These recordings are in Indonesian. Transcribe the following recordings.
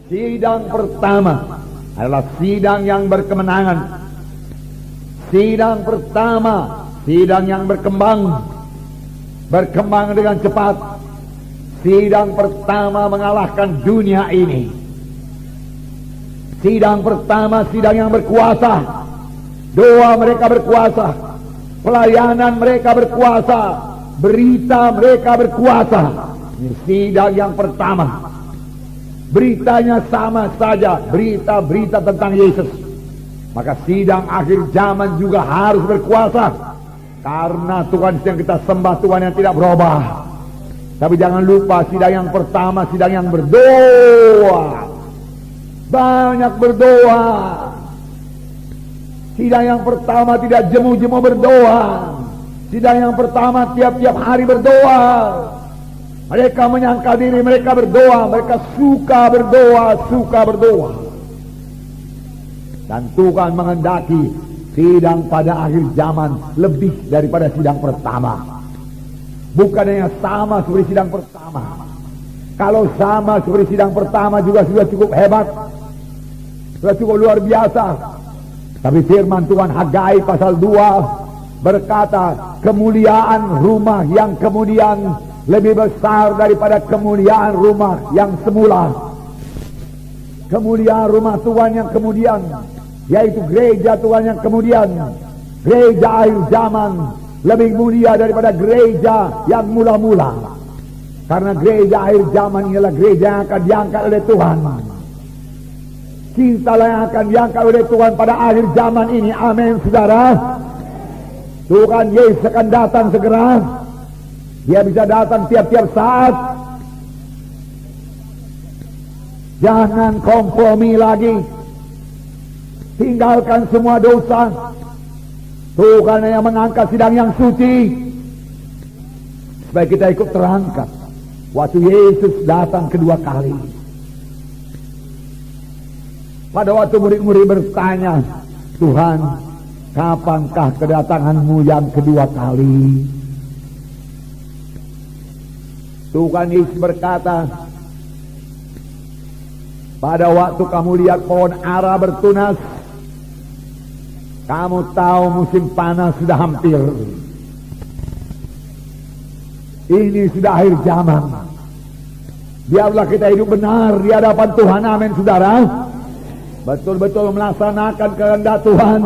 Sidang pertama adalah sidang yang berkemenangan. Sidang pertama, sidang yang berkembang dengan cepat. Sidang pertama mengalahkan dunia ini. Sidang pertama, sidang yang berkuasa. Doa mereka berkuasa, pelayanan mereka berkuasa, berita mereka berkuasa. Ini sidang yang pertama. Beritanya sama saja, berita-berita tentang Yesus. Maka sidang akhir zaman juga harus berkuasa, karena Tuhan yang kita sembah, Tuhan yang tidak berubah. Tapi jangan lupa, sidang yang pertama, sidang yang berdoa. Banyak berdoa. Sidang yang pertama tidak jemu-jemu berdoa. Sidang yang pertama tiap-tiap hari berdoa. Mereka menyangka diri mereka berdoa, mereka suka berdoa. Dan Tuhan menghendaki sidang pada akhir zaman lebih daripada sidang pertama. Bukan hanya sama seperti sidang pertama. Kalau sama seperti sidang pertama juga sudah cukup hebat, sudah cukup luar biasa. Tapi firman Tuhan Hagai pasal 2 berkata, kemuliaan rumah yang kemudian lebih besar daripada kemuliaan rumah yang semula. Kemuliaan rumah Tuhan yang kemudian, yaitu gereja Tuhan yang kemudian, gereja akhir zaman, lebih mulia daripada gereja yang mula-mula. Karena gereja akhir zaman ialah gereja yang akan diangkat oleh Tuhan. Cintalah yang akan diangkat oleh Tuhan pada akhir zaman ini. Amin, saudara. Tuhan Yesus akan datang segera. Dia bisa datang tiap-tiap saat. Jangan kompromi lagi. Tinggalkan semua dosa. Tuhan yang mengangkat sidang yang suci, supaya kita ikut terangkat waktu Yesus datang kedua kali. Pada waktu murid-murid bertanya, Tuhan, kapankah kedatanganmu yang kedua kali? Tuhan Yesus berkata, pada waktu kamu lihat pohon ara bertunas, kamu tahu musim panas sudah hampir. Ini sudah akhir zaman. Biarlah kita hidup benar di hadapan Tuhan. Amin, saudara. Betul-betul melaksanakan kehendak Tuhan.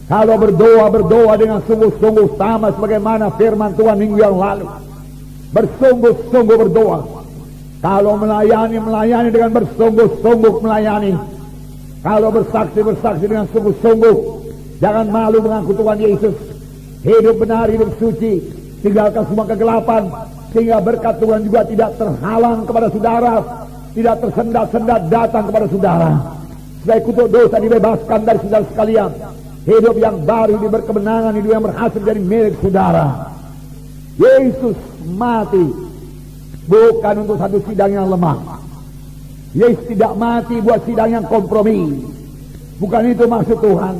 Kalau berdoa dengan sungguh-sungguh, sama sebagaimana firman Tuhan minggu yang lalu. Bersungguh-sungguh berdoa. Kalau melayani dengan bersungguh-sungguh melayani. Kalau bersaksi dengan sungguh-sungguh. Jangan malu mengaku Tuhan Yesus. Hidup benar, hidup suci. Tinggalkan semua kegelapan, sehingga berkat Tuhan juga tidak terhalang kepada saudara, tidak tersendat-sendat datang kepada saudara. Supaya kutuk dosa dibebaskan dari saudara sekalian. Hidup yang baru, hidup berkemenangan, hidup yang berhasil jadi milik saudara. Yesus mati bukan untuk satu sidang yang lemah. Yesus tidak mati buat sidang yang kompromi. Bukan itu maksud Tuhan.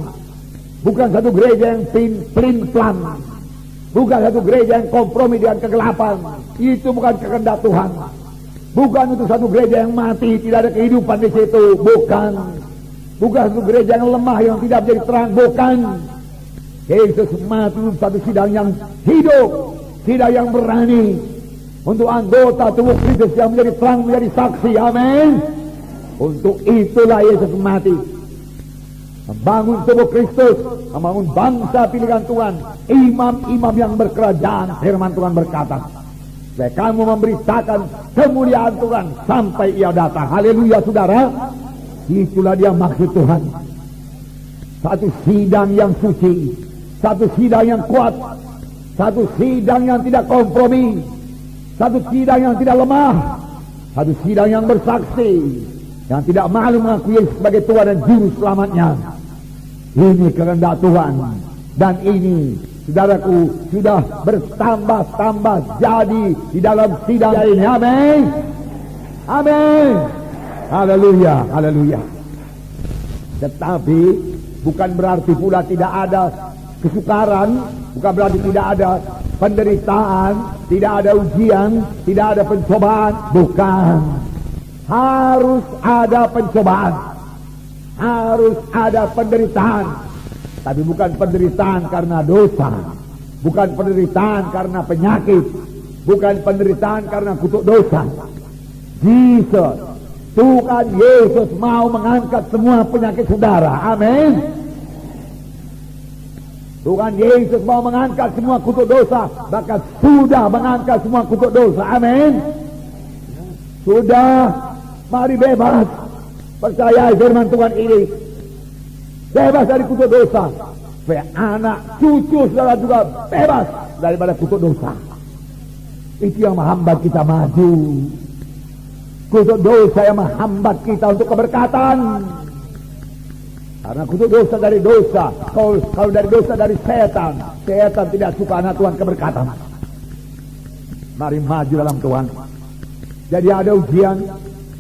Bukan satu gereja yang plin-plan. Bukan satu gereja yang kompromi dengan kegelapan. Itu bukan kehendak Tuhan. Bukan untuk satu gereja yang mati, tidak ada kehidupan di situ. Bukan. Bukan satu gereja yang lemah, yang tidak menjadi terang. Bukan. Yesus mati untuk satu sidang yang hidup, sidang yang berani, untuk anggota tubuh Kristus yang menjadi terang, menjadi saksi. Amin. Untuk itulah Yesus mati. Membangun tubuh Kristus, membangun bangsa pilihan Tuhan, imam-imam yang berkerajaan. Firman Tuhan berkata, supaya kamu memberitakan kemuliaan Tuhan sampai ia datang. Haleluya, saudara. Itulah dia maksud Tuhan. Satu sidang yang suci, satu sidang yang kuat, satu sidang yang tidak kompromi, satu sidang yang tidak lemah, satu sidang yang bersaksi, yang tidak malu mengakui Yesus sebagai Tuhan dan Juru Selamatnya. Ini kehendak Tuhan. Dan ini, saudaraku, sudah bertambah-tambah jadi di dalam sidang ini. Amin. Amin. Haleluya, haleluya. Tetapi bukan berarti pula tidak ada kesukaran, bukan berarti tidak ada penderitaan, tidak ada ujian, tidak ada pencobaan. Bukan. harus ada pencobaan, harus ada penderitaan. Tapi bukan penderitaan karena dosa, bukan penderitaan karena penyakit, bukan penderitaan karena kutuk dosa. Jesus, Tuhan Yesus mau mengangkat semua penyakit saudara. Amin. Tuhan Yesus mau mengangkat semua kutuk dosa, bahkan sudah mengangkat semua kutuk dosa. Amin. Sudah, mari bebas. Percaya firman Tuhan ini. Bebas dari kutuk dosa. Supaya anak cucu saudara juga bebas daripada kutuk dosa. Itu yang menghambat kita maju. Kutuk dosa yang menghambat kita untuk keberkatan. Karena kutuk dosa dari dosa. Kalau dari dosa dari setan. Setan tidak suka anak Tuhan keberkatan. Mari maju dalam Tuhan. Jadi ada ujian,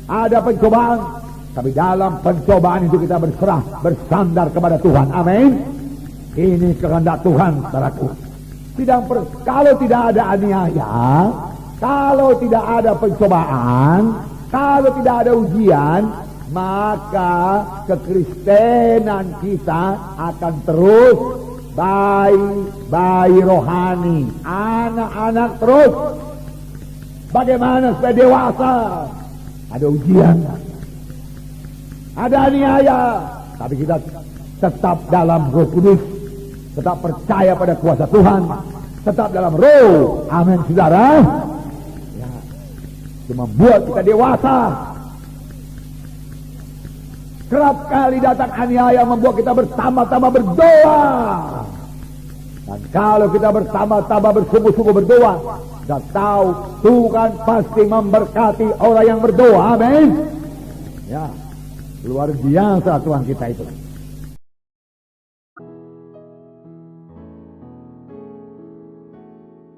ada pencobaan. Tapi dalam pencobaan itu kita berserah, bersandar kepada Tuhan. Amin. Ini kehendak Tuhan, saudaraku. Kalau tidak ada aniaya, kalau tidak ada pencobaan, kalau tidak ada ujian, maka kekristenan kita akan terus bayi rohani, anak-anak terus. Bagaimana supaya dewasa? Ada ujian, ada aniaya, tapi kita tetap dalam Roh Kudus, tetap percaya pada kuasa Tuhan, tetap dalam Roh. Amin, saudara. Ya, itu membuat kita dewasa. Kerap kali datang aniaya membuat kita bertambah-tambah berdoa. Dan kalau kita bertambah-tambah bersungguh-sungguh berdoa, kita tahu Tuhan pasti memberkati orang yang berdoa. Amin. Ya, luar biasa Tuhan kita itu.